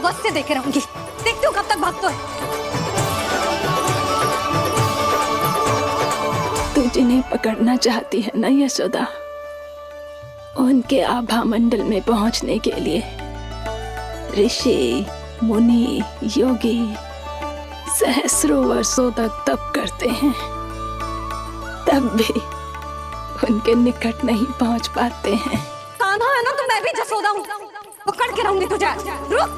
अवश्य देखे रहूंगी। देखती हूँ कब तक भागते है। तू जिन्हें पकड़ना चाहती है ना यशोदा, उनके आभा मंडल में पहुंचने के लिए ऋषि, मुनि, योगी सहस्रों वर्षों तक तप करते हैं, तब भी उनके निकट नहीं पहुंच पाते हैं। कान्हा है ना, तो मैं भी जसोदा हूँ, पकड़ के रहूंगी तुझे। रुक।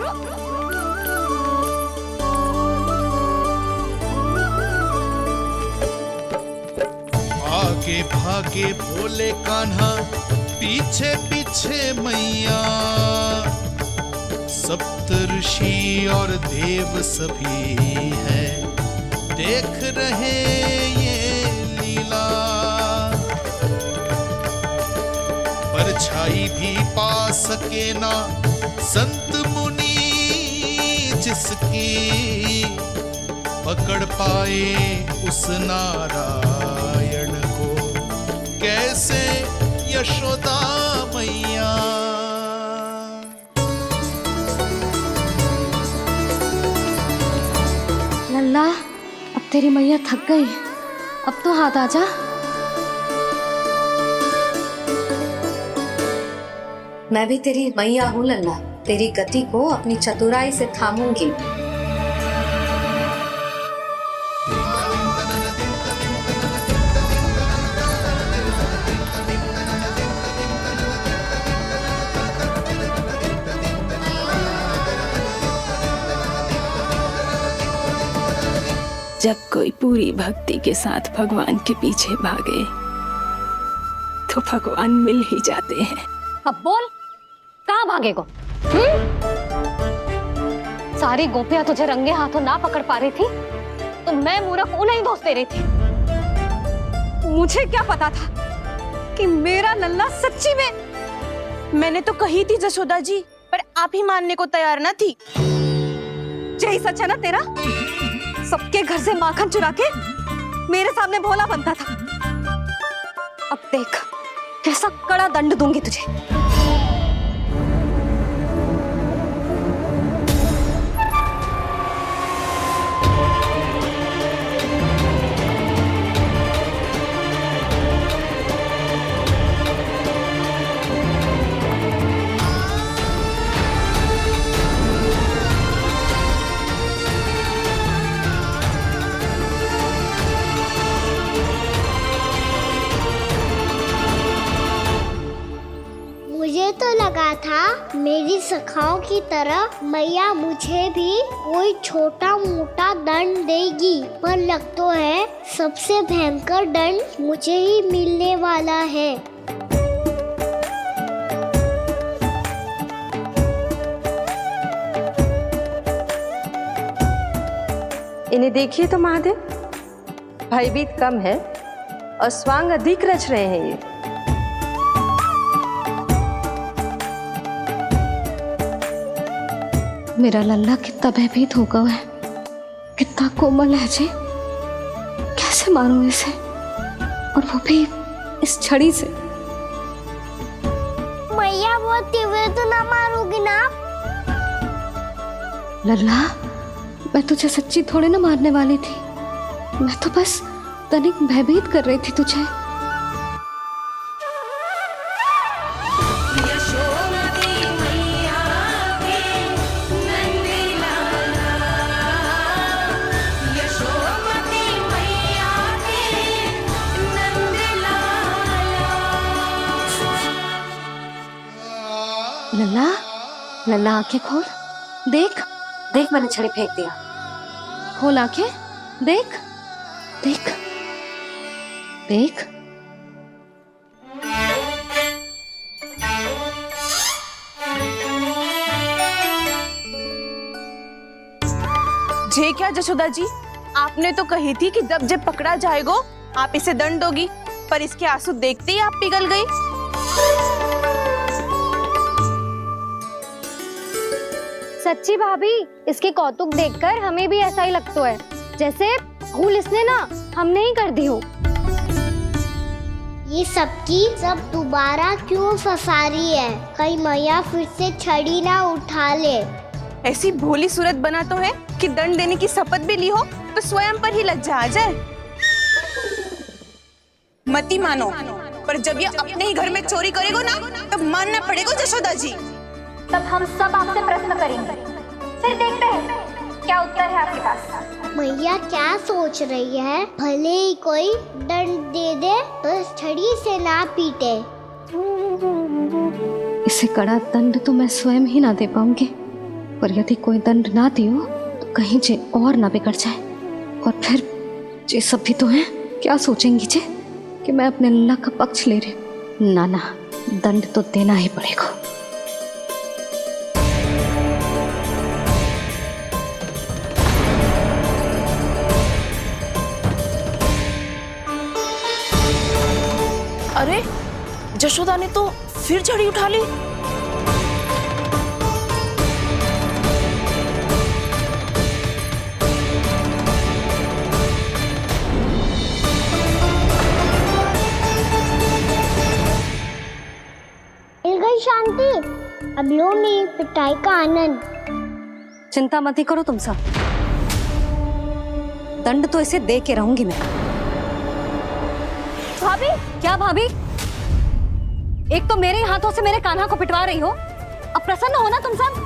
आगे भागे भोले कान्हा, पीछे पीछे मैया, सप्त ऋषि और देव सभी हैं, देख रहे ये लीला। परछाई भी पा सके ना संत मुनि, जिसकी पकड़ पाए उस नारायण को, कैसे यशोदा मैया। लल्ला, अब तेरी मैया थक गई, अब तो हाथ आजा। मैं भी तेरी मैया हूँ लल्ला, तेरी गति को अपनी चतुराई से थामूंगी। जब कोई पूरी भक्ति के साथ भगवान के पीछे भागे तो भगवान मिल ही जाते हैं। अब बोल, कहाँ भागेगो? सारी गोपियां तुझे रंगे हाथों ना पकड़ पा रही थी तो मैं मूर्ख उन्हें ही दोष दे रही थी। मुझे क्या पता था कि मेरा लल्ला सच्ची में। मैंने तो कही थी जसोदा जी, पर आप ही मानने को तैयार ना थी। यही सच है ना तेरा? सबके घर से माखन चुरा के मेरे सामने भोला बनता था। अब देख कैसा कड़ा दंड दूंगी तुझे। मुझे तो लगा था मेरी सखाओं की तरह मैया मुझे भी कोई छोटा मोटा दंड देगी, पर लग तो है सबसे भयंकर दंड मुझे ही मिलने वाला है। इन्हें देखिए तो महादेव, भयभीत कम है और स्वांग अधिक रच रहे हैं ये। मेरा लल्ला कितना भयभीत होगा है, कितना कोमल है जी। कैसे मारूं इसे, और वो भी इस छड़ी से। मैया बहुत तीव्र तो ना मारोगी ना? लल्ला, मैं तुझे सच्ची थोड़ी ना मारने वाली थी, मैं तो बस तनिक भयभीत कर रही थी तुझे। लल्ला, लल्ला आंखें खोल, देख देख मैंने छड़ी फेंक दिया। खोल आंखें, देख देख देख। जे क्या जसोदा जी, आपने तो कही थी कि जब जब पकड़ा जाएगा आप इसे दंड दोगी, पर इसके आंसू देखते ही आप पिघल गई। सच्ची भाभी, इसके कौतुक देखकर हमें भी ऐसा ही लगता है, जैसे भूल इसने ना हमने ही कर दी हो। ये सबकी सब दोबारा क्यों फंसा रही है? कहीं मैया फिर से छड़ी ना उठा ले। ऐसी भोली सूरत बना तो है कि दंड देने की शपथ भी ली हो तो स्वयं पर ही लज्जा आ जाए। मती मानो, पर जब ये अपने ही घर में चोरी करेगा ना तब मानना पड़ेगा जशोदा जी। तब हम सब आपसे प्रश्न करेंगे, फिर देखते हैं क्या उत्तर है आपके पास। मैया क्या सोच रही है? भले ही कोई दंड दे दे, बस छड़ी से ना पीटे। इसे कड़ा दंड तो मैं स्वयं ही ना दे पाऊंगी, पर यदि कोई दंड ना दियो तो कहीं जे और ना बिगड़ जाए, और फिर जे सब भी तो हैं, क्या सोचेंगी जे कि मैं अपने अल्लाह का पक्ष ले रही। ना ना, दंड तो देना ही पड़ेगा। अरे जशोदा ने तो फिर छड़ी उठा ली। मिल गई शांति, अब लो मेरी पिटाई का आनंद। चिंता मत ही करो तुम सब, दंड तो इसे दे के रहूंगी मैं। भाभी, क्या भाभी? एक तो मेरे हाथों से मेरे कान्हा को पिटवा रही हो, अब प्रसन्न हो ना तुम सब?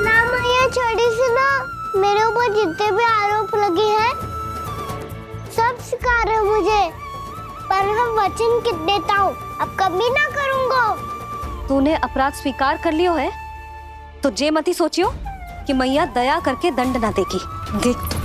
ना मैया, छड़ी से ना मेरे ऊपर जितने भी आरोप लगे हैं सब स्वीकार है मुझे, पर मैं वचन देता हूँ अब कभी ना करूँगा। तूने अपराध स्वीकार कर लियो है तो जे मत ही सोचियो कि मैया दया करके दंड ना देगी। देख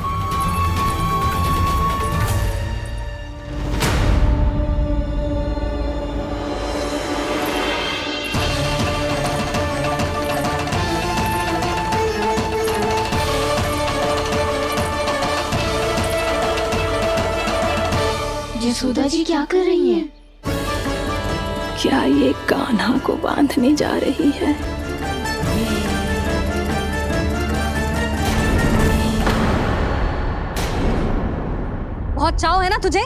यशोदा जी क्या कर रही हैं? क्या ये कान्हा को बांधने जा रही है? बहुत चाव है ना तुझे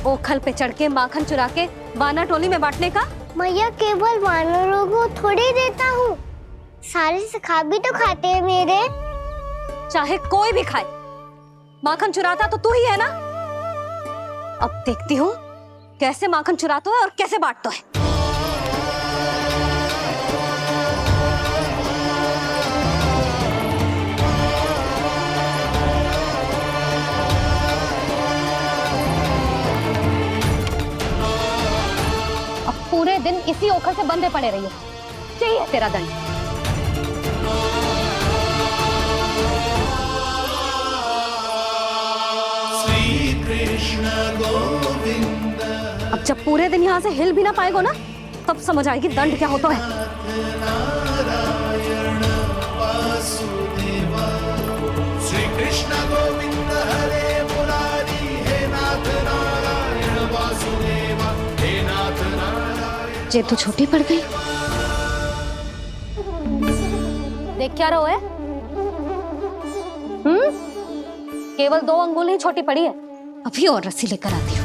ओखल पे चढ़ के माखन चुरा के वानर टोली में बांटने का? मैया केवल वानरों को थोड़ी देता हूँ, सारे सखा भी तो खाते हैं मेरे। चाहे कोई भी खाए, माखन चुराता तो तू ही है ना। अब देखती हूँ कैसे माखन चुराता है और कैसे बांटता है। अब पूरे दिन इसी ओखल से बंधे पड़े रहिए, चाहिए तेरा दंड। अब जब पूरे दिन यहाँ से हिल भी ना पाएगो ना, तब समझ आएगी दंड क्या होता है। श्री कृष्ण गोविंद हरे मुरारी, हे नाथ नारायण वासुदेव, हे नाथ नारायण। जे तू छोटी पड़ गई, देख क्या रहो है? केवल 2 अंगुल ही छोटी पड़ी है, अभी और रस्सी लेकर आती हूँ।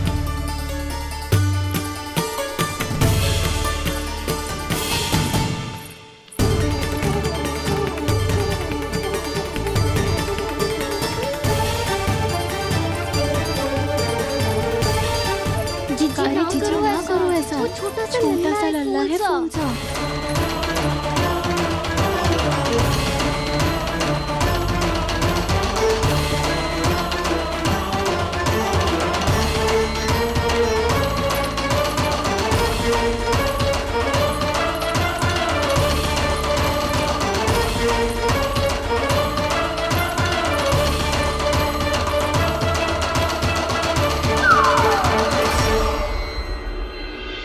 ना करो ऐसा, छोटा सा लल्ला है कौन सा?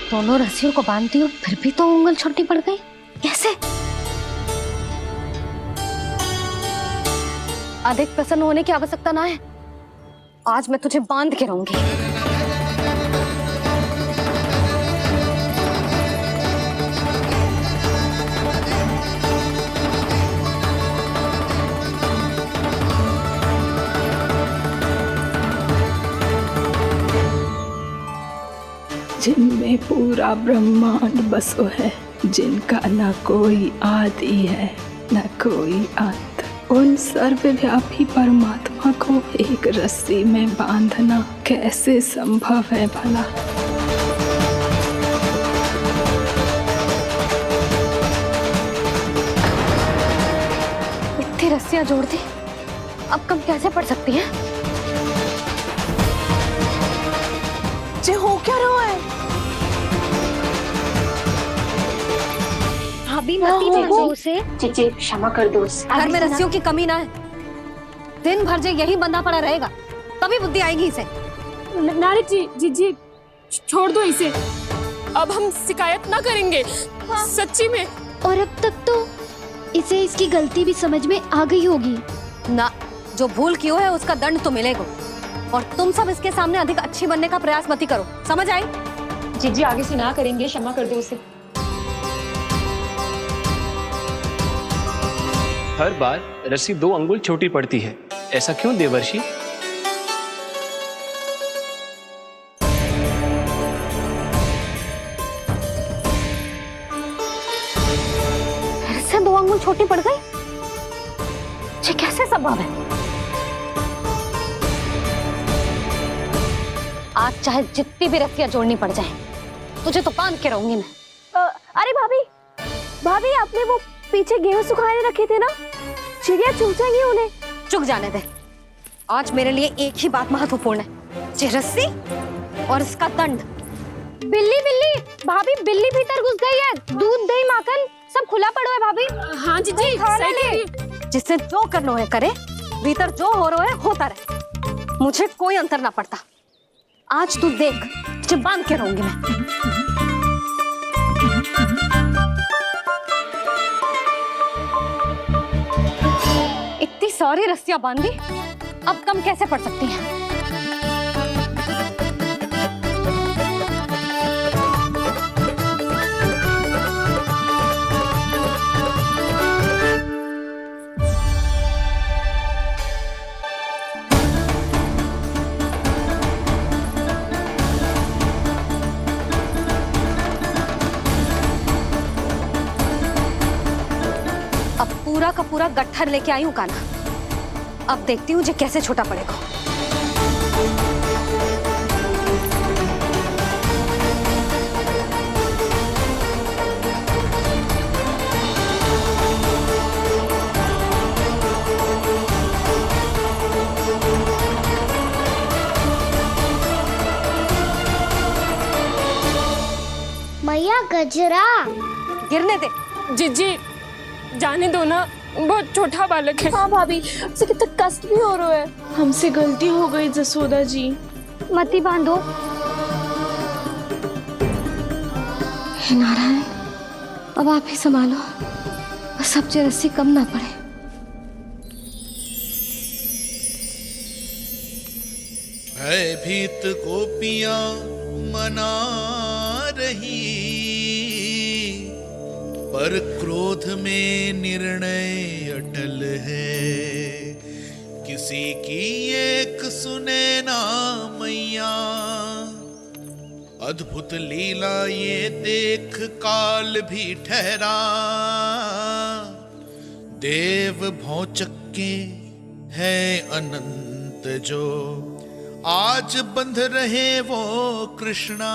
दोनों रस्सियों को बांधती हूँ, फिर भी तो उंगल छोटी पड़ गई, कैसे? अधिक प्रसन्न होने की आवश्यकता ना है, आज मैं तुझे बांध के रहूंगी। जिनमें पूरा ब्रह्मांड बसो है, जिनका न कोई आदि है न कोई अंत, उन सर्वव्यापी परमात्मा को एक रस्सी में बांधना कैसे संभव है भला? इतनी रस्सियां जोड़ दी, अब कम कैसे पड़ सकती हैं? जे हो क्या रहा है? भाभी मती बांधो उसे। जीजी क्षमा कर दो उसे। घर में रस्सियों की कमी ना है। दिन भर जे यही बंधा पड़ा रहेगा तभी बुद्धि आएगी इसे। नारी जी जी जी छोड़ दो इसे, अब हम शिकायत ना करेंगे। सच्ची में। और अब तक तो इसे इसकी गलती भी समझ में आ गई होगी ना। जो भूल की हो है उसका दंड तो मिलेगा, और तुम सब इसके सामने अधिक अच्छी बनने का प्रयास मत करो, समझ आई? जीजी आगे से ना करेंगे, क्षमा कर दो उसे। हर बार रस्सी 2 अंगुल छोटी पड़ती है, ऐसा क्यों देवर्षि? फिर से 2 अंगुल छोटी पड़ गई? ये कैसे संभव है? आज चाहे जितनी भी रस्सियां जोड़नी पड़ जाए, तुझे तो बांध के रहूंगी मैं। अरे भाभी, भाभी आपने वो पीछे गेहूं सुखाने रखे थे ना, चिड़िया चुग जाएंगी उन्हें। चुक जाने दे। आज मेरे लिए एक ही बात महत्वपूर्ण है, ये रस्सी और इसका दंड। बिल्ली बिल्ली, भाभी बिल्ली भीतर घुस गई है। दूध दही माखन सब खुला पड़ा है भाभी। हाँ जी जी, सही कह रही है। जिससे जो करना है करे, भीतर जो हो रहा है होता रहे, मुझे कोई अंतर ना पड़ता। आज तू देख, तुझे बांध के रहूंगी मैं। इतनी सारी रस्सियां बांधी, अब कम कैसे पड़ सकती हैं? अब पूरा का पूरा गट्ठर लेके आई हूं काना। अब देखती हूँ जे कैसे छोटा पड़ेगा। मैया गजरा। गिरने दे। जीजी जाने दो ना, बहुत छोटा बालक है। हाँ भाभी, उसे कितना कष्ट भी हो रहा है। हमसे गलती हो गई जसोदा जी। मती बांधो। हे नारायण, अब आप ही संभालो, बस अब जे रस्सी कम ना पड़े। भयभीत गोपियां मना रही, पर क्रोध में निर्णय अटल है। किसी की एक सुने ना मैया, अद्भुत लीला ये देख काल भी ठहरा। देव भौचक्के है अनंत जो, आज बंध रहे वो कृष्णा।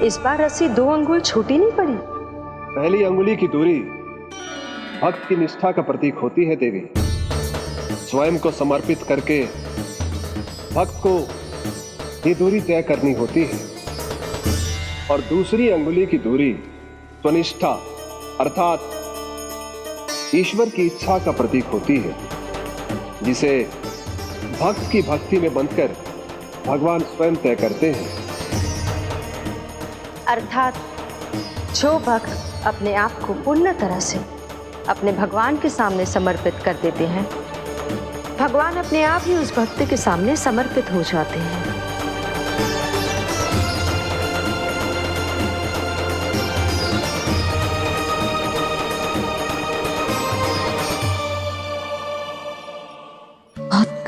इस बार रस्सी 2 अंगुल छोटी नहीं पड़ी। पहली अंगुली की दूरी भक्त की निष्ठा का प्रतीक होती है देवी। स्वयं को समर्पित करके भक्त को ये दूरी तय करनी होती है। और दूसरी अंगुली की दूरी स्वनिष्ठा अर्थात ईश्वर की इच्छा का प्रतीक होती है, जिसे भक्त की भक्ति में बंधकर भगवान स्वयं तय करते हैं। अर्थात जो भक्त अपने आप को पूर्ण तरह से अपने भगवान के सामने समर्पित कर देते हैं, भगवान अपने आप ही उस भक्त के सामने समर्पित हो जाते हैं।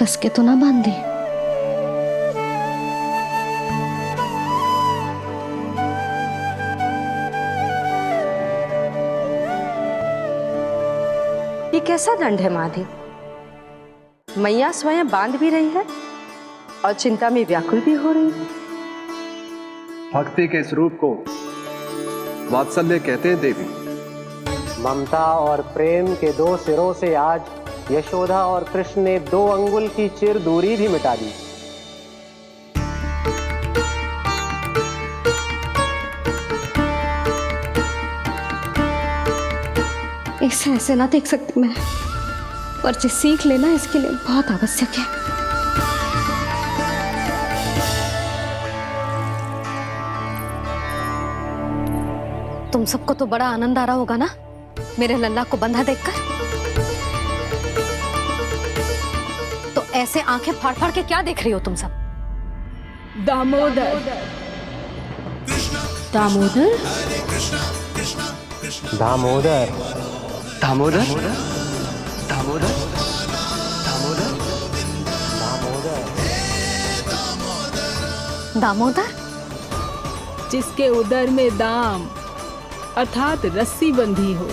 कस के तो ना बांध दी? ये कैसा दंड है माधी? मैया स्वयं बांध भी रही है और चिंता में व्याकुल भी हो रही है। भक्ति के इस रूप को वात्सल्य कहते हैं देवी। ममता और प्रेम के दो सिरों से आज यशोदा और कृष्ण ने 2 अंगुल की चिर दूरी भी मिटा दी। इसे ऐसे ना देख सकती मैं, पर जो सीख लेना इसके लिए बहुत आवश्यक है। तुम सबको तो बड़ा आनंद आ रहा होगा ना मेरे लल्ला को बंधा देखकर। तो ऐसे आंखें फाड़ फाड़ के क्या देख रही हो तुम सब? दामोदर। दामोदर? दामोदर। दामोदर? दामोदर? दामोदर? दामोदर? जिसके उदर में दाम अर्थात रस्सी बंधी हो,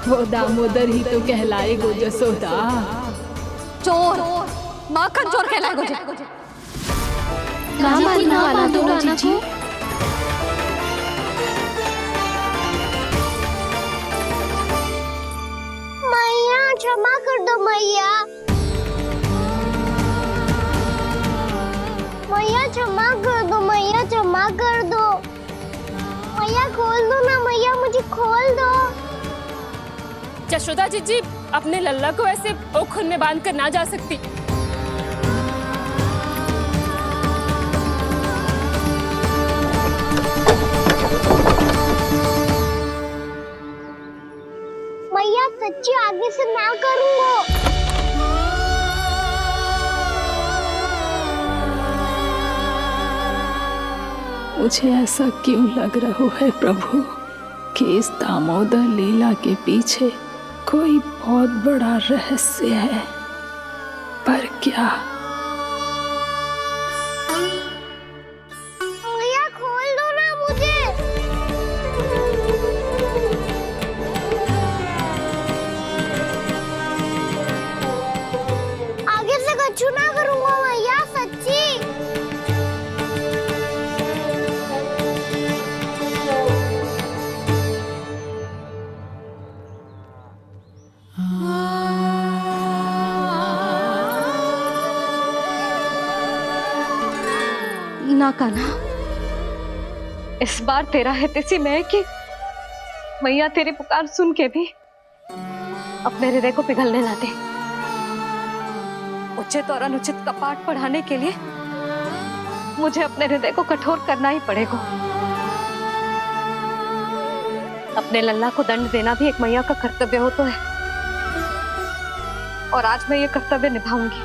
वो दामोदर ही तो कहलाएगो जसोदा। चोर, माखन चोर कहलाएगो जे। नाम आना वाला दो जीजी। मैया क्षमा कर दो मैया। मैया क्षमा कर दो, मैया क्षमा कर दो। मैया खोल दो ना मैया, मुझे खोल दो। जशोदा जीजी अपने लल्ला को ऐसे ओखुन में बांध कर ना जा सकती। मैया सच्ची आगे से ना करूंगा। मुझे ऐसा क्यों लग रहा है प्रभु कि इस दामोदर लीला के पीछे कोई बहुत बड़ा रहस्य है, पर क्या? मैया खोल दो ना मुझे। आगे से कछु ना करूंगा मैया, सच्ची। ना कान्हा, इस बार तेरा है तेसी मैं कि मैया तेरी पुकार सुन के भी अपने हृदय को पिघलने ना दे। उचित और अनुचित का पाठ पढ़ाने के लिए मुझे अपने हृदय को कठोर करना ही पड़ेगा। अपने लल्ला को दंड देना भी एक मैया का कर्तव्य हो तो है, और आज मैं ये कर्तव्य निभाऊंगी।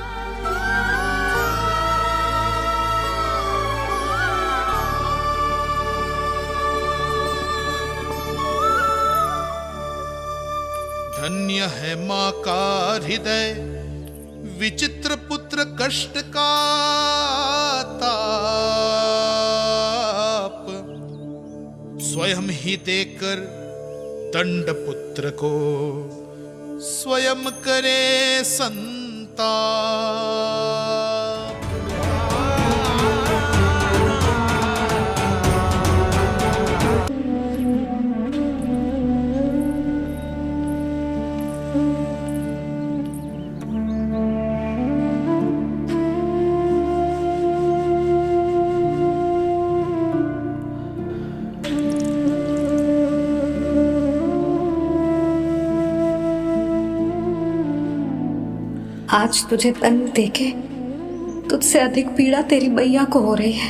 धन्य है माँ का हृदय, विचित्र पुत्र कष्ट का ताप, स्वयं ही देकर दंड पुत्र को स्वयं करे संताप। आज तुझे दंड देके तुझसे अधिक पीड़ा तेरी मैया को हो रही है।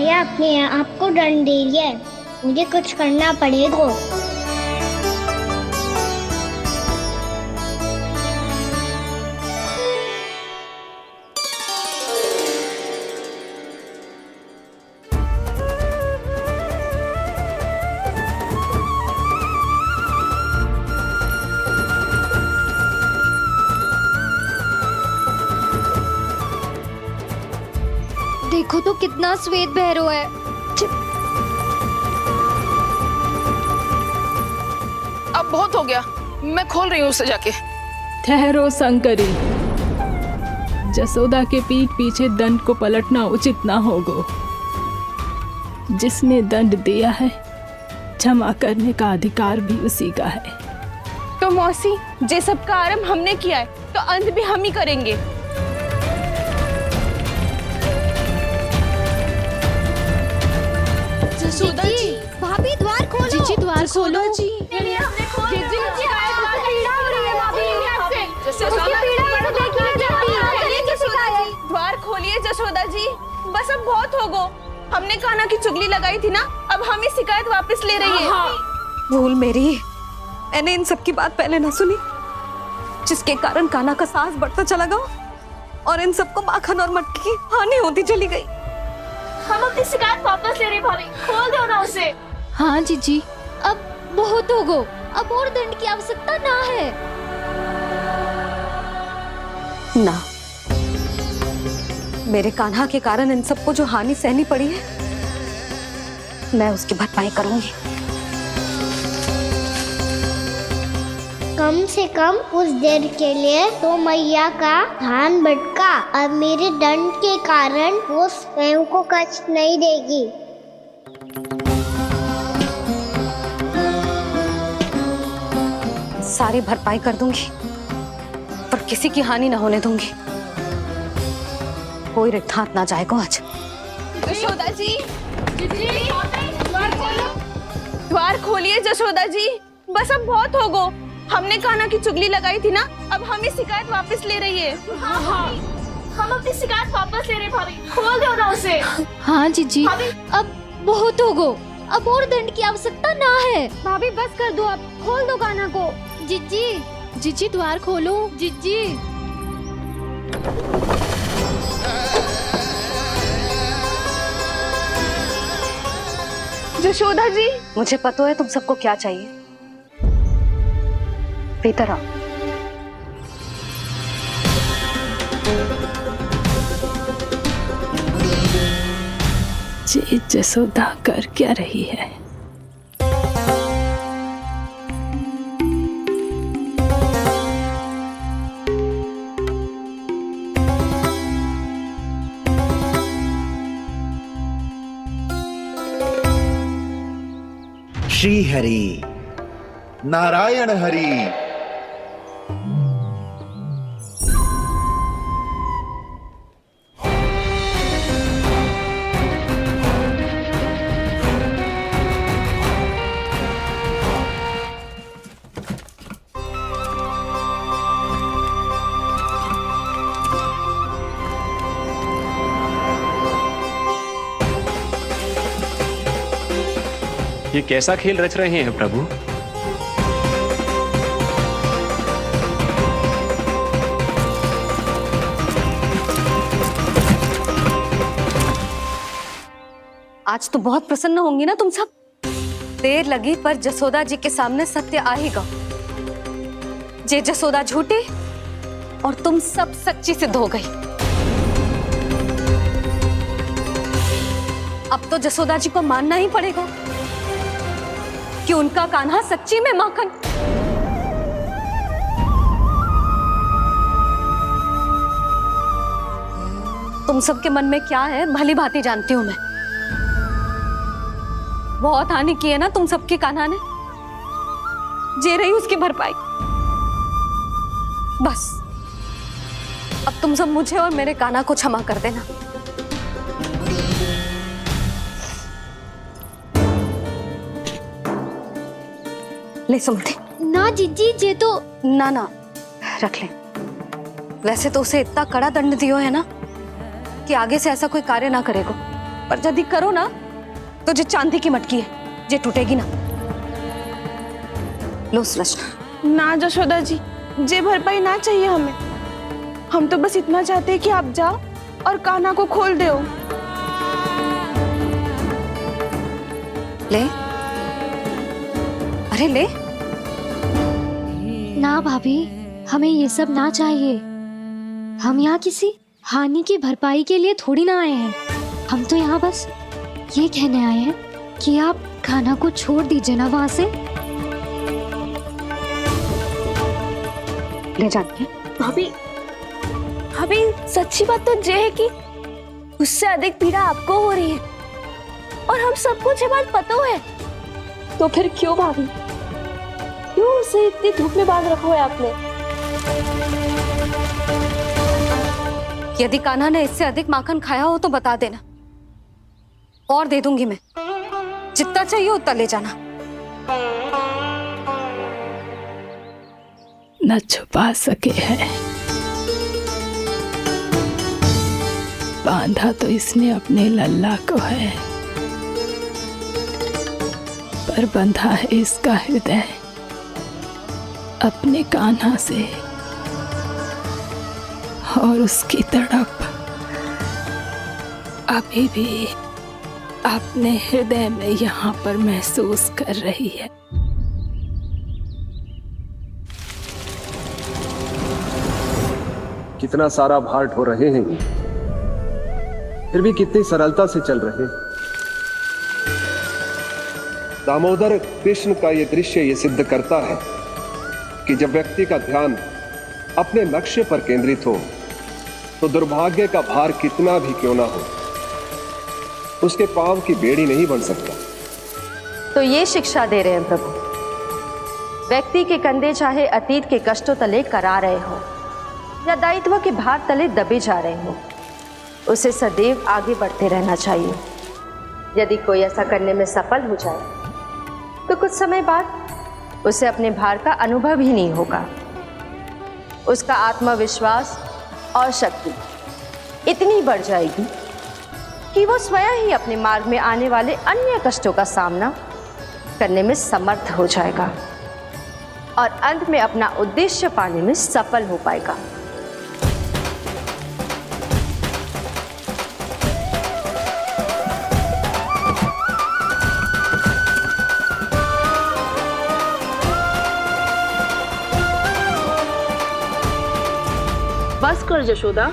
मैया अपने आप को दंड दे रही है, मुझे कुछ करना पड़ेगा। देखो तो कितना श्वेत भैरव है। अब बहुत हो गया, मैं खोल रही हूँ उसे जाके। ठहरो शंकरी, जसोदा के पीठ पीछे दंड को पलटना उचित ना होगा। जिसने दंड दिया है, क्षमा करने का अधिकार भी उसी का है। तो मौसी, जे सब का आरंभ हमने किया है, तो अंत भी हम ही करेंगे। जसोदा जी, भाभी द्वार खोलो। जीजी द्वार खोलो। जी द्वार खोलिए जसोदा जी, बस अब बहुत हो गो। हमने कान्हा की चुगली लगाई थी ना, अब हम ही शिकायत वापस ले रही है। भूल मेरी, मैंने इन सब की बात पहले ना सुनी, जिसके कारण कान्हा का साहस बढ़ता चला गया और इन सबको माखन और मटकी की हानि होती चली गई। हम अपनी शिकायत वापस ले रहे भाभी, खोल दो ना उसे। हाँ जीजी, अब बहुत हो गो, अब और दंड की आवश्यकता ना है। ना, मेरे कान्हा के कारण इन सबको जो हानि सहनी पड़ी है, मैं उसकी भरपाई करूंगी। कम से कम उस देर के लिए तो मैया का ध्यान भटका, अब मेरे दंड के कारण वो स्वयं को कष्ट नहीं देगी। सारी भरपाई कर दूंगी, पर किसी की हानि ना होने दूंगी। कोई रिक्त हाथ ना जाएगा आज। जसोदा जी, द्वार खोलिए जसोदा जी, बस अब बहुत हो गो। हमने कान्हा की चुगली लगाई थी ना, अब हम ही शिकायत वापस ले रही है। हम अपनी शिकायत वापस ले रहे भाभी, खोल दो ना उसे। हाँ जीजी, अब बहुत हो गो, अब और दंड की आवश्यकता ना है। भाभी बस कर दो, अब खोल दो कान्हा को। जीजी, जीजी द्वार खोलो। जीजी। जशोदा जी, मुझे पता है तुम सबको क्या चाहिए। भीतर आओ। जी जसोदा कर क्या रही है? श्री हरि नारायण हरि। ये कैसा खेल रच रहे हैं प्रभु? आज तो बहुत प्रसन्न होंगी ना तुम सब। देर लगी पर जसोदा जी के सामने सत्य आएगा। जे जसोदा झूठी और तुम सब सच्ची सिद्ध हो गई। अब तो जसोदा जी को मानना ही पड़ेगा कि उनका कान्हा सच्ची में माखन। तुम सबके मन में क्या है भली भांति जानती हूं मैं। बहुत हानि की है ना तुम सबके कान्हा ने, जे रही उसकी भरपाई। बस अब तुम सब मुझे और मेरे कान्हा को क्षमा कर देना। ले सुमति। ना जीजी, जे तो ना ना रख ले। वैसे तो उसे इतना कड़ा दंड दियो है ना कि आगे से ऐसा कोई कार्य ना करेगा। पर यदि करो ना तो जो चांदी की मटकी है जे टूटेगी ना। लो सुलक्षणा। ना जशोदा जी, जे भरपाई ना चाहिए हमें। हम तो बस इतना चाहते हैं कि आप जाओ और कान्हा को खोल दो। ले, अरे ले। ना भाभी, हमें ये सब ना चाहिए। हम यहाँ किसी हानि की भरपाई के लिए थोड़ी ना आए हैं। हम तो यहाँ बस ये कहने आए हैं कि आप कान्हा को छोड़ दीजिए ना वहां से। ले जाती है भाभी, भाभी सच्ची बात तो ये है कि उससे अधिक पीड़ा आपको हो रही है और हम सबको ये बात पता है। तो फिर क्यों भाभी, क्यों उसे इतनी धूप में बांध रखा है आपने? यदि कान्हा ने इससे अधिक माखन खाया हो तो बता देना, और दे दूंगी मैं। जितना चाहिए उतना ले जाना। न छुपा सके है, बांधा तो इसने अपने लल्ला को है, पर बंधा है इसका हृदय अपने कान्हा से। और उसकी तड़प अभी भी अपने हृदय में यहाँ पर महसूस कर रही है। कितना सारा भार ढो रहे हैं, फिर भी कितनी सरलता से चल रहे हैं। दामोदर कृष्ण का यह दृश्य ये सिद्ध करता है कि जब व्यक्ति का ध्यान अपने लक्ष्य पर केंद्रित हो तो दुर्भाग्य का भार कितना भी क्यों ना हो, उसके पांव की बेड़ी नहीं बन सकता। तो ये शिक्षा दे रहे हैं प्रभु, व्यक्ति के कंधे चाहे अतीत के कष्टों तले करा रहे हो या दायित्व के भार तले दबे जा रहे हो, उसे सदैव आगे बढ़ते रहना चाहिए। यदि कोई ऐसा करने में सफल हो जाए तो कुछ समय बाद उसे अपने भार का अनुभव ही नहीं होगा। उसका आत्मविश्वास और शक्ति इतनी बढ़ जाएगी कि वो स्वयं ही अपने मार्ग में आने वाले अन्य कष्टों का सामना करने में समर्थ हो जाएगा और अंत में अपना उद्देश्य पाने में सफल हो पाएगा। बस कर जशोदा,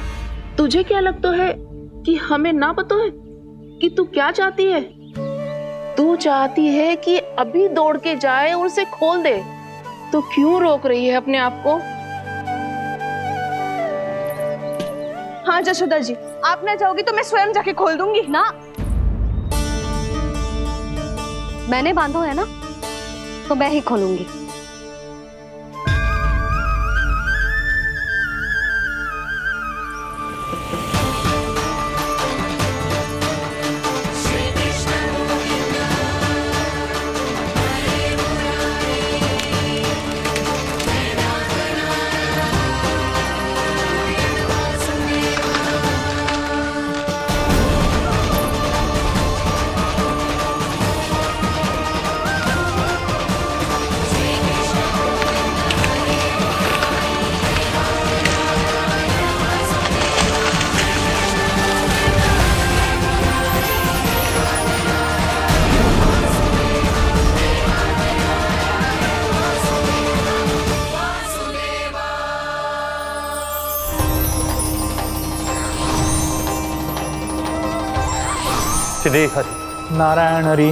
तुझे क्या लगता है कि हमें ना पता है कि तू क्या चाहती है? तू चाहती है कि अभी दौड़ के जाए और उसे खोल दे, तो क्यों रोक रही है अपने आप को? हाँ जशोदा जी, आप ना जाओगी तो मैं स्वयं जाके खोल दूंगी। ना, मैंने बांधो है ना, तो मैं ही खोलूंगी। श्री हरि नारायण हरि,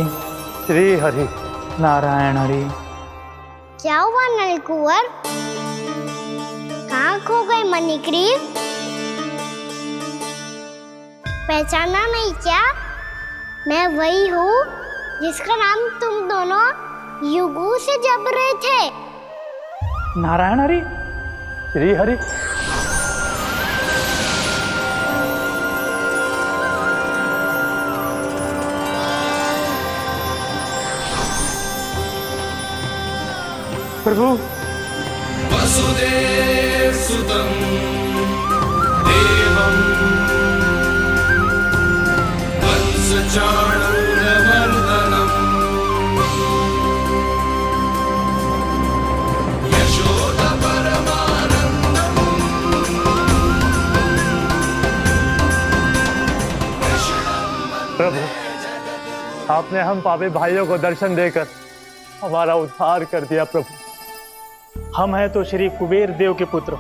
श्री हरि नारायण हरि। क्या हुआ नलकुंवर? कहाँ खो गए मणिग्रीव? पहचाना नहीं क्या? मैं वही हूँ जिसका नाम तुम दोनों युगों से जप रहे थे। नारायण हरि, श्री हरि। प्रभु वसुदेव सुतं देवं वंस सचाणूरमर्दनम् प्रभु, आपने हम पापी भाइयों को दर्शन देकर हमारा उद्धार कर दिया। प्रभु, हम हैं तो श्री कुबेर देव के पुत्र,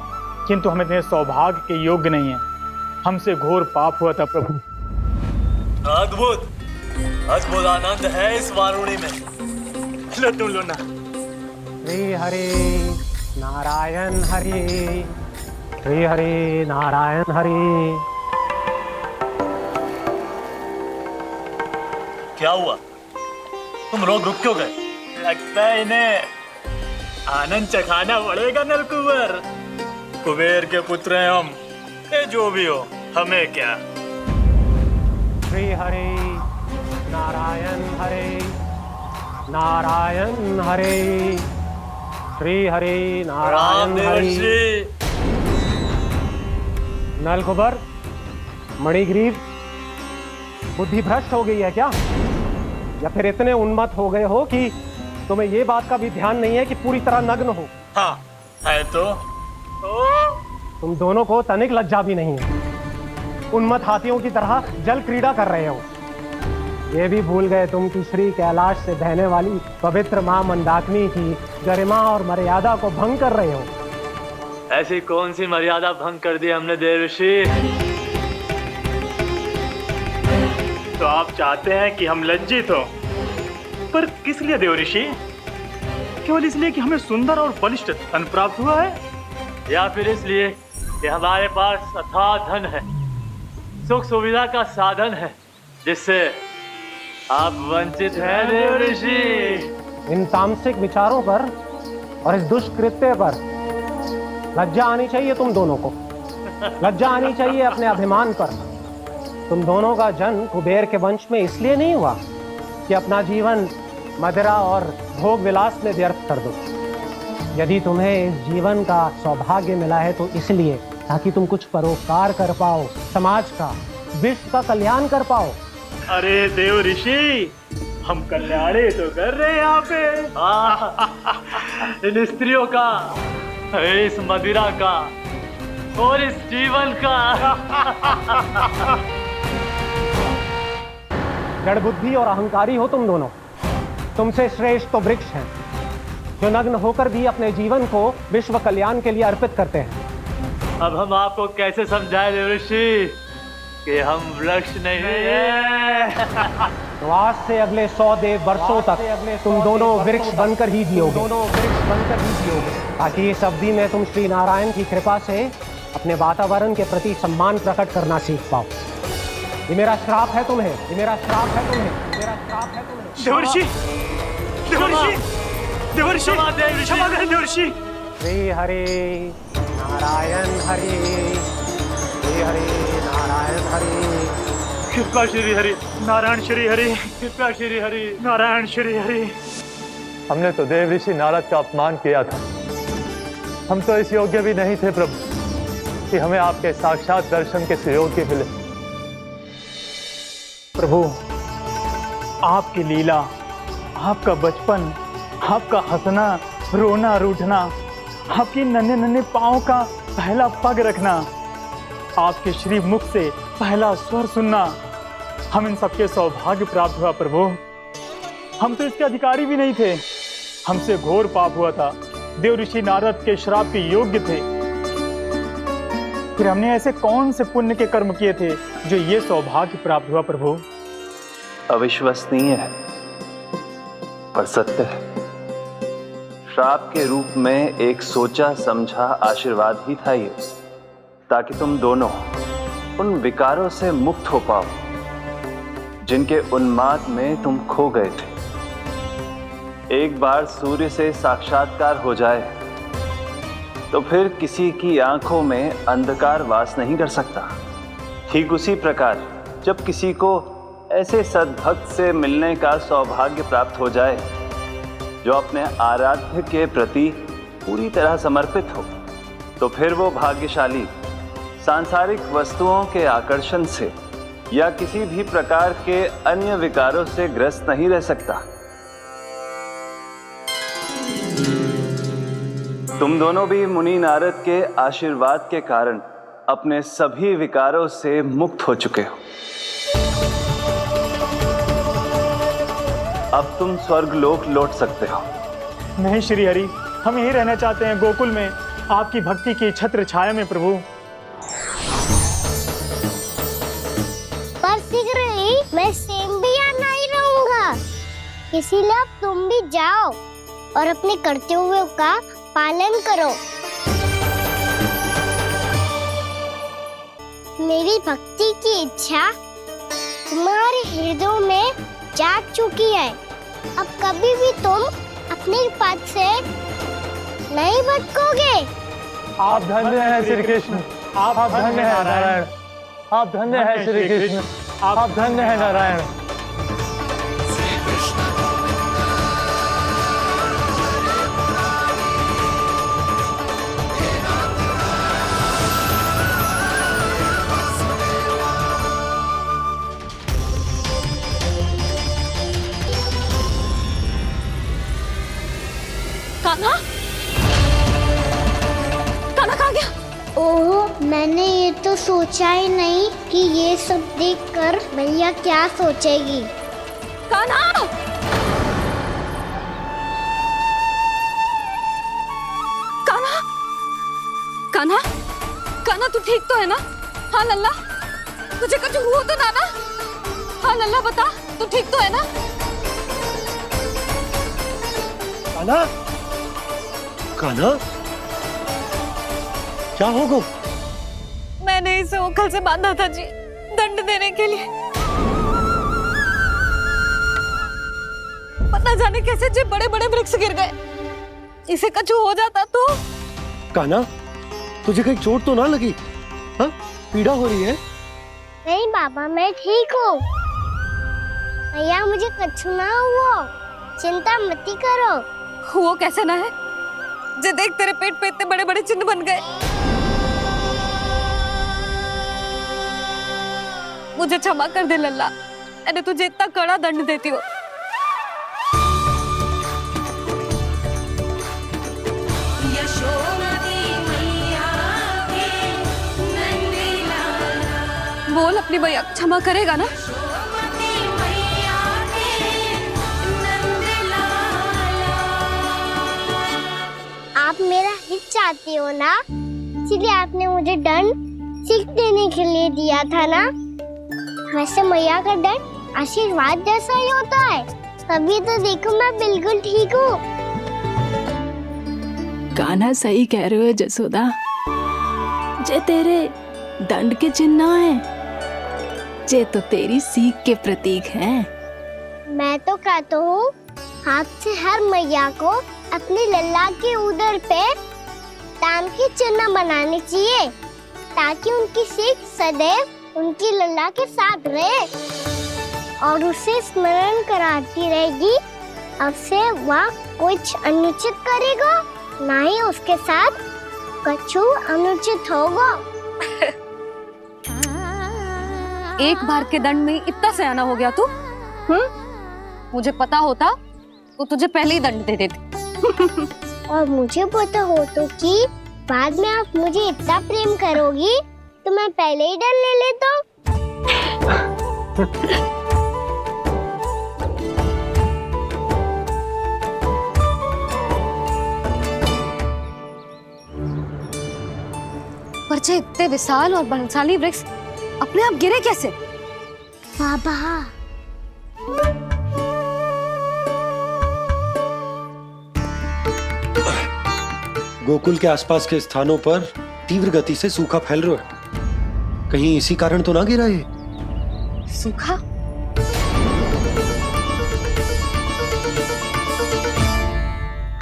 किंतु हम इतने सौभाग्य के योग्य नहीं हैं। हमसे घोर पाप हुआ था प्रभु। अद्भुत अद्भुत आनंद है इस वारुणी में। लो तुम लो ना। श्री हरि नारायण हरि, श्री हरि नारायण हरि। क्या हुआ? तुम लोग रुक क्यों गए? लगता है इन्हें आनंद चखाना पड़ेगा नलकुबर। कुबेर के पुत्र हैं हम, ये जो भी हो हमें क्या। श्री हरि नारायण हरि, नारायण हरि, श्री हरि नारायण हरि। नलकुबर, मणिग्रीव, बुद्धि भ्रष्ट हो गई है क्या? या फिर इतने उन्मत्त हो गए हो कि तुम्हें ये बात का भी ध्यान नहीं है कि पूरी तरह नग्न हो? हाँ है तो। तुम दोनों को तनिक लज्जा भी नहीं है। उन्मत्त हाथियों की तरह जल क्रीड़ा कर रहे हो। ये भी भूल गए तुम कि श्री कैलाश से बहने वाली पवित्र मां मंदाकिनी की गरिमा और मर्यादा को भंग कर रहे हो। ऐसी कौन सी मर्यादा भंग कर दी हमने देवर्षि? तो आप चाहते हैं कि हम लज्जित हो, पर किस लिए देवर्षि? केवल इसलिए कि हमें सुंदर और बलिष्ठ धन प्राप्त हुआ है, या फिर इसलिए कि हमारे पास अथाह धन है, सुख सुविधा का साधन है, जिससे आप वंचित हैं देवर्षि? इन तामसिक विचारों पर और इस दुष्कृत्य पर लज्जा आनी चाहिए तुम दोनों को। लज्जा आनी चाहिए अपने अभिमान पर। तुम दोनों का जन्म कुबेर के वंश में इसलिए नहीं हुआ कि अपना जीवन मदिरा और भोग विलास में व्यर्थ कर दो। यदि तुम्हें इस जीवन का सौभाग्य मिला है तो इसलिए ताकि तुम कुछ परोपकार कर पाओ, समाज का, विश्व का कल्याण कर पाओ। अरे देव ऋषि, हम कल्याणी तो कर रहे हैं यहाँ पे। इन स्त्रियों का, इस मदिरा का और इस जीवन का। जड़ बुद्धि और अहंकारी हो तुम दोनों। तुमसे श्रेष्ठ तो वृक्ष हैं, जो नग्न होकर भी अपने जीवन को विश्व कल्याण के लिए अर्पित करते हैं। अब हम आपको कैसे समझाएं देवर्षि कि हम वृक्ष नहीं हैं? तो आज से अगले 100 देव वर्षों तक तुम दोनों वृक्ष बनकर ही जियोगे, ताकि इस अवधि में तुम श्री नारायण की कृपा से अपने वातावरण के प्रति सम्मान प्रकट करना सीख पाओ। ये मेरा श्राप है तुम्हें, ये मेरा श्राप है तुम्हें, मेरा श्राप है तुम्हें। देवर्षि, देवर्षि, देवर्षि, क्षमा करें देवर्षि। श्री हरि नारायण हरि, श्री हरि नारायण हरि। कृपा श्री हरि नारायण श्री हरि, कृपा श्री हरि नारायण श्री हरि। हमने तो देव ऋषि नारद का अपमान किया था। हम तो इस योग्य भी नहीं थे प्रभु कि हमें आपके साक्षात दर्शन के सुयोग्य मिले। प्रभु, आपकी लीला, आपका बचपन, आपका हंसना, रोना, रूठना, आपकी नन्हे नन्हे पाँव का पहला पग रखना, आपके श्री मुख से पहला स्वर सुनना, हम इन सबके सौभाग्य प्राप्त हुआ प्रभु। हम तो इसके अधिकारी भी नहीं थे। हमसे घोर पाप हुआ था, देव ऋषि नारद के श्राप के योग्य थे। फिर हमने ऐसे कौन से पुण्य के कर्म किए थे जो ये सौभाग्य प्राप्त हुआ प्रभु? अविश्वसनीय है पर सत्य है। श्राप के रूप में एक सोचा समझा आशीर्वाद ही था ये, ताकि तुम दोनों उन विकारों से मुक्त हो पाओ जिनके उन्माद में तुम खो गए थे। एक बार सूर्य से साक्षात्कार हो जाए तो फिर किसी की आंखों में अंधकार वास नहीं कर सकता। ठीक उसी प्रकार जब किसी को ऐसे सद्भक्त से मिलने का सौभाग्य प्राप्त हो जाए जो अपने आराध्य के प्रति पूरी तरह समर्पित हो, तो फिर वो भाग्यशाली सांसारिक वस्तुओं के आकर्षण से या किसी भी प्रकार के अन्य विकारों से ग्रस्त नहीं रह सकता। तुम दोनों भी मुनि नारद के आशीर्वाद के कारण अपने सभी विकारों से मुक्त हो चुके हो। अब तुम स्वर्गलोक लौट सकते हो। नहीं श्री हरि, हम यहीं रहना चाहते हैं, गोकुल में आपकी भक्ति की छत्र छाया में प्रभु। पर शीघ्र ही मैं सेंबिया नहीं रहूंगा, इसीलिए अब तुम भी जाओ और अपने कर्तव्यों का पालन करो। मेरी भक्ति की इच्छा तुम्हारे हृदय में जाग चुकी है। अब कभी भी तुम अपने पद से नहीं भटकोगे। आप धन्य हैं श्री कृष्ण, आप धन्य हैं नारायण, आप धन्य हैं श्री कृष्ण, आप धन्य हैं नारायण। कान्हा, कान्हा कहाँ गया? ओह, मैंने ये तो सोचा ही नहीं कि ये सब देखकर भैया क्या सोचेगी। कान्हा! कान्हा! कान्हा! कान्हा तू ठीक तो है ना? हाँ लल्ला, तुझे कुछ हुआ तो ना? हाँ लल्ला बता, तू ठीक तो है ना? कान्हा, कान्हा, क्या होगा? मैंने इसे ओखल से बांधा था जी, दंड देने के लिए। पता जाने कैसे जो बड़े बड़े वृक्ष गिर गए। इसे कुछ हो जाता तो? कान्हा, तुझे कहीं चोट तो ना लगी? हाँ, पीड़ा हो रही है? नहीं बाबा, मैं ठीक हूँ। भैया मुझे कुछ ना हुआ, चिंता मत करो। वो कैसे ना है? जे देख तेरे पेट पे इतने बड़े बड़े चिन्ह बन गए। मुझे क्षमा कर दे लल्ला, मैंने तुझे इतना कड़ा दंड देती हूँ। बोल अपनी भैया क्षमा करेगा ना? आप मेरा हित चाहते हो ना, इसलिए आपने मुझे दंड सीख देने के लिए दिया था ना। वैसे मैया का दंड आशीर्वाद जैसा ही होता है, तभी तो देखो मैं बिल्कुल ठीक हूँ। कान्हा सही कह रहे हो जसोदा, जे तेरे दंड के चिन्ह है, जे तो तेरी सीख के प्रतीक हैं। मैं तो कहता हूँ हाथ से हर मैया को अपनी लल्ला के उदर पे ताम के चिन्ह बनाने चाहिए, ताकि उनकी सीख सदैव उनकी लल्ला के साथ रहे और उसे स्मरण कराती रहेगी। अब से वह कुछ अनुचित करेगा, ना ही उसके साथ कुछ अनुचित होगा। एक बार के दंड में इतना सयाना हो गया तू? मुझे पता होता तो तुझे पहले ही दंड दे देती। और मुझे पता हो तो कि बाद में आप मुझे इतना प्रेम करोगी तो मैं पहले ही दंड ले लेता हूँ। पर जे इतने विशाल और बलशाली वृक्ष अपने आप गिरे कैसे? बाबा, गोकुल के आसपास के स्थानों पर तीव्र गति से सूखा फैल रहा है। कहीं इसी कारण तो ना गिरा ये? सूखा?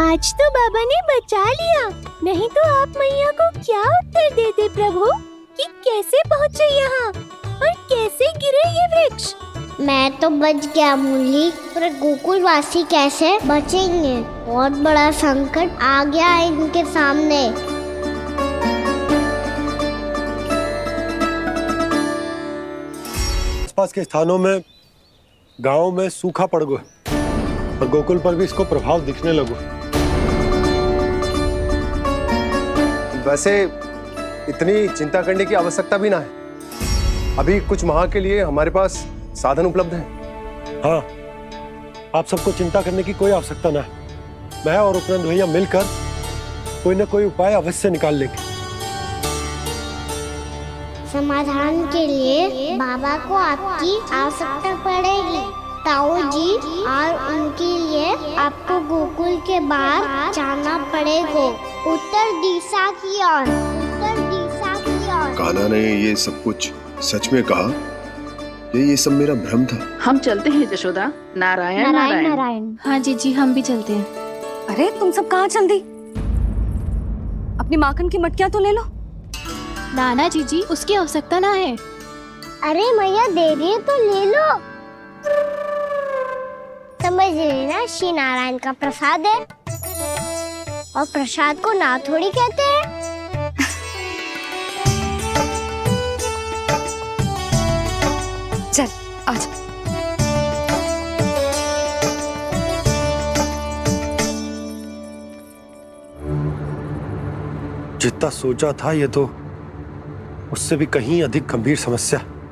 आज तो बाबा ने बचा लिया, नहीं तो आप मैया को क्या उत्तर देते प्रभु कि कैसे पहुँचे यहाँ और कैसे गिरे ये वृक्ष। मैं तो बच गया मुरली, पर गोकुल वासी कैसे बचेंगे? बहुत बड़ा संकट आ गया है इनके सामने। आसपास के स्थानों में, गांव में सूखा पड़ गया और गोकुल पर भी इसको प्रभाव दिखने लगो। वैसे इतनी चिंता करने की आवश्यकता भी ना है। अभी कुछ माह के लिए हमारे पास साधन उपलब्ध है। हाँ, आप सबको चिंता करने की कोई आवश्यकता ना है। मैं और उपनंद भैया मिलकर कोई ना कोई उपाय अवश्य निकाल लेंगे। समाधान के लिए बाबा को आपकी आवश्यकता पड़ेगी। ताऊ जी और उनके लिए आपको गोकुल के बाहर जाना पड़ेगा, उत्तर दिशा की ओर। उत्तर दिशा की ओर। कान्हा ने ये सब कुछ सच में कहा? ये सब मेरा भ्रम था। हम चलते हैं जशोदा। नारायण नारायण नारायण। हाँ जीजी, हम भी चलते हैं। अरे तुम सब कहाँ चल दी? अपनी माखन की मटकियां तो ले लो। नाना जीजी, उसकी आवश्यकता ना है। अरे मैया दे रही है तो ले लो। समझ लेना, श्री नारायण का प्रसाद है और प्रसाद को ना थोड़ी कहते हैं। चल आज। जितना सोचा था ये तो उससे भी कहीं अधिक गंभीर समस्या।